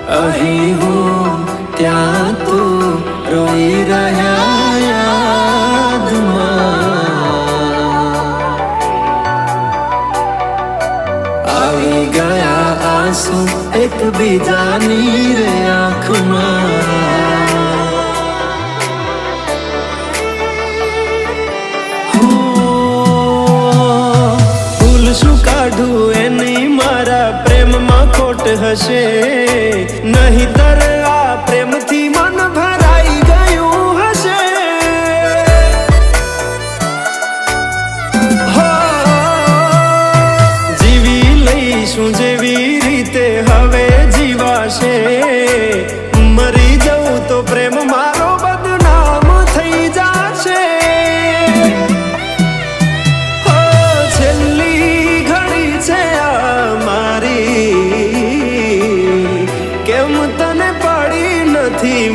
અહીં હું ત્યાં તું રોઈ રહ્યા યાદમાં આવી ગયા આંસુ એકબીજાની રે આંખમાં ભૂલ શું કાઢું એની મારા પ્રેમમાં ખોટ હશે નહીંતર આ પ્રેમથી મન ભરાઈ ગયું હશે હો જીવી લઈશું જેવી રીતે હવે જીવાશે મરી જવું તો પ્રેમ મારો બદનામ થઈ જશે હો છેલ્લી ઘડી છે આ મારી કેમ તને પડી નથી